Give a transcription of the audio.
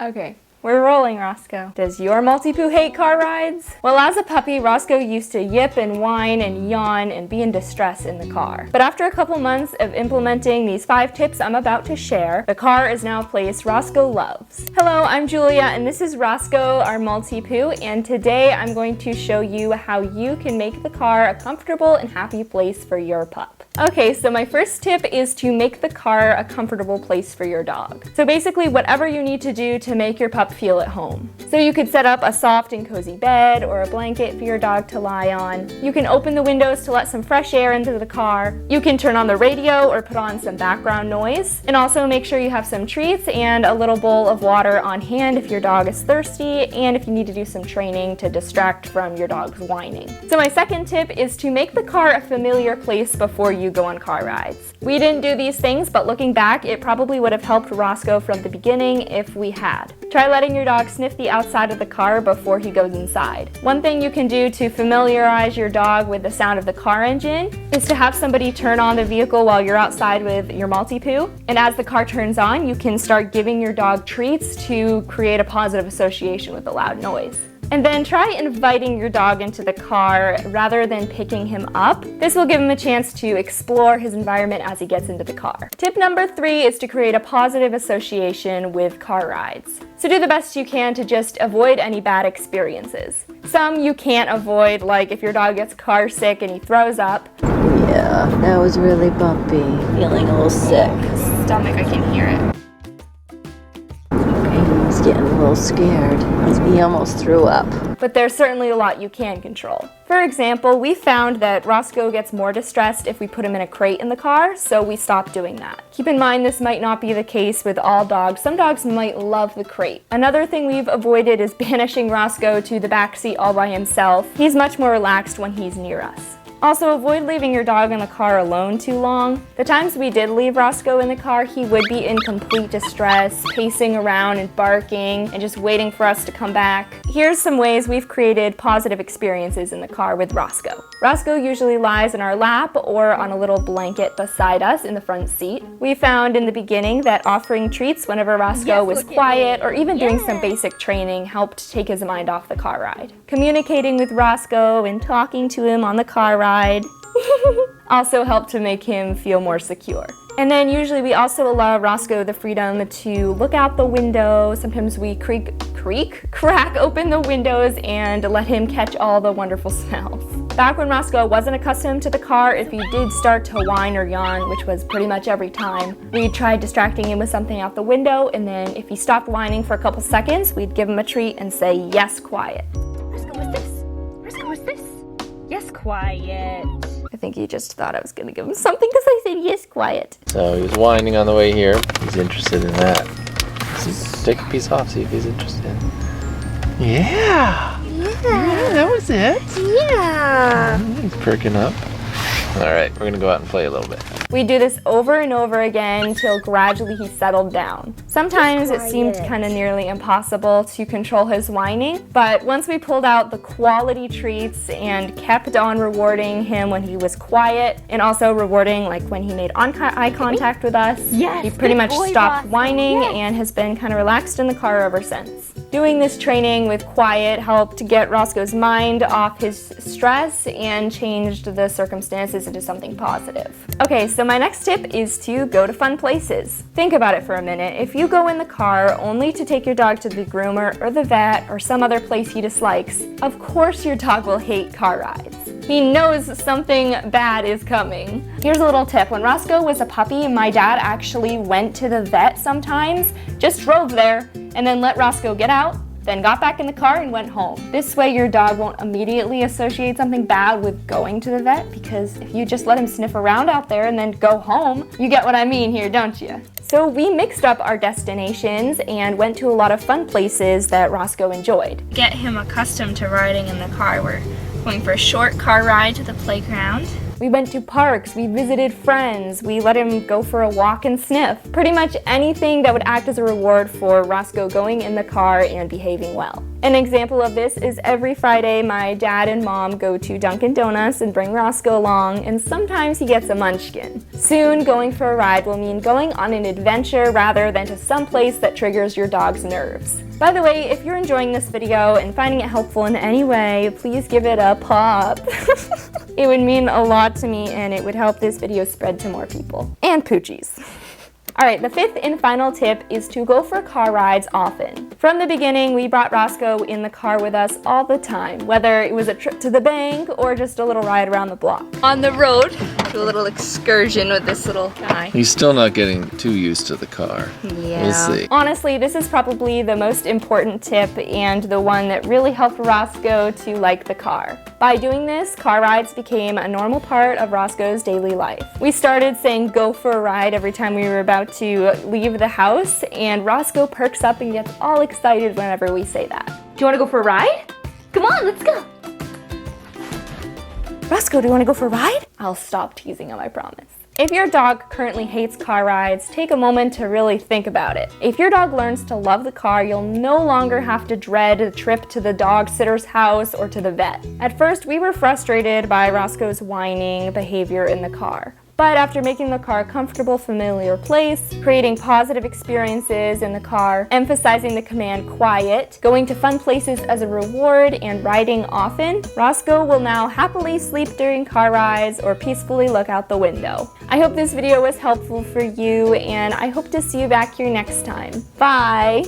Okay, we're rolling, Rosco. Does your Maltipoo hate car rides? Well, as a puppy, Rosco used to yip and whine and yawn and be in distress in the car. But after a couple months of implementing these 5 tips I'm about to share, the car is now a place Rosco loves. Hello, I'm Julia, and this is Rosco, our Maltipoo, and today I'm going to show you how you can make the car a comfortable and happy place for your pup. Okay, so my first tip is to make the car a comfortable place for your dog. So basically, whatever you need to do to make your pup feel at home. So you could set up a soft and cozy bed or a blanket for your dog to lie on. You can open the windows to let some fresh air into the car. You can turn on the radio or put on some background noise. And also make sure you have some treats and a little bowl of water on hand if your dog is thirsty and if you need to do some training to distract from your dog's whining. So my second tip is to make the car a familiar place before you go on car rides. We didn't do these things, but looking back, it probably would have helped Rosco from the beginning if we had. Try letting your dog sniff the outside of the car before he goes inside. One thing you can do to familiarize your dog with the sound of the car engine is to have somebody turn on the vehicle while you're outside with your Maltipoo. And as the car turns on, you can start giving your dog treats to create a positive association with the loud noise. And then try inviting your dog into the car rather than picking him up. This will give him a chance to explore his environment as he gets into the car. Tip number 3 is to create a positive association with car rides. So do the best you can to just avoid any bad experiences. Some you can't avoid, like if your dog gets car sick and he throws up. Yeah, that was really bumpy. Feeling a little sick. Stomach, I can hear it. He's getting a little scared. He almost threw up. But there's certainly a lot you can control. For example, we found that Rosco gets more distressed if we put him in a crate in the car, so we stopped doing that. Keep in mind this might not be the case with all dogs. Some dogs might love the crate. Another thing we've avoided is banishing Rosco to the backseat all by himself. He's much more relaxed when he's near us. Also, avoid leaving your dog in the car alone too long. The times we did leave Rosco in the car, he would be in complete distress, pacing around and barking and just waiting for us to come back. Here's some ways we've created positive experiences in the car with Rosco. Rosco usually lies in our lap or on a little blanket beside us in the front seat. We found in the beginning that offering treats whenever Rosco was quiet or even doing some basic training helped take his mind off the car ride. Communicating with Rosco and talking to him on the car ride also helped to make him feel more secure. And then usually we also allow Rosco the freedom to look out the window. Sometimes we crack open the windows and let him catch all the wonderful smells. Back when Rosco wasn't accustomed to the car, if he did start to whine or yawn, which was pretty much every time, we tried distracting him with something out the window, and then if he stopped whining for a couple seconds, we'd give him a treat and say, "Yes, quiet." Rosco, what's this? Rosco, what's this? Yes, quiet. I think he just thought I was going to give him something because I said, "Yes, quiet." So he was whining on the way here. He's interested in that. So take a piece off, see if he's interested. Yeah, that was it. Yeah. He's perking up. All right, we're gonna go out and play a little bit. We do this over and over again until gradually he settled down. Sometimes it seemed kind of nearly impossible to control his whining, but once we pulled out the quality treats and kept on rewarding him when he was quiet and also rewarding like when he made eye contact with us, he pretty much stopped whining and has been kind of relaxed in the car ever since. Doing this training with quiet helped get Rosco's mind off his stress and changed the circumstances into something positive. Okay, so my next tip is to go to fun places. Think about it for a minute. If you go in the car only to take your dog to the groomer or the vet or some other place he dislikes, of course your dog will hate car rides. He knows something bad is coming. Here's a little tip. When Rosco was a puppy, my dad actually went to the vet sometimes, just drove there, and then let Rosco get out, then got back in the car and went home. This way your dog won't immediately associate something bad with going to the vet, because if you just let him sniff around out there and then go home, you get what I mean here, don't you? So we mixed up our destinations and went to a lot of fun places that Rosco enjoyed. Get him accustomed to riding in the car, we're going for a short car ride to the playground. We went to parks, we visited friends, we let him go for a walk and sniff. Pretty much anything that would act as a reward for Rosco going in the car and behaving well. An example of this is every Friday my dad and mom go to Dunkin' Donuts and bring Rosco along, and sometimes he gets a munchkin. Soon, going for a ride will mean going on an adventure rather than to some place that triggers your dog's nerves. By the way, if you're enjoying this video and finding it helpful in any way, please give it a pop. It would mean a lot to me and it would help this video spread to more people. And poochies. Alright, the fifth and final tip is to go for car rides often. From the beginning, we brought Rosco in the car with us all the time, whether it was a trip to the bank or just a little ride around the block. On the road, do a little excursion with this little guy. He's still not getting too used to the car. Yeah. We'll see. Honestly, this is probably the most important tip and the one that really helped Rosco to like the car. By doing this, car rides became a normal part of Rosco's daily life. We started saying go for a ride every time we were about to leave the house, and Rosco perks up and gets all excited whenever we say that. Do you want to go for a ride? Come on, let's go. Rosco, do you want to go for a ride? I'll stop teasing him, I promise. If your dog currently hates car rides, take a moment to really think about it. If your dog learns to love the car, you'll no longer have to dread a trip to the dog sitter's house or to the vet. At first, we were frustrated by Rosco's whining behavior in the car. But after making the car a comfortable, familiar place, creating positive experiences in the car, emphasizing the command quiet, going to fun places as a reward, and riding often, Rosco will now happily sleep during car rides or peacefully look out the window. I hope this video was helpful for you, and I hope to see you back here next time. Bye!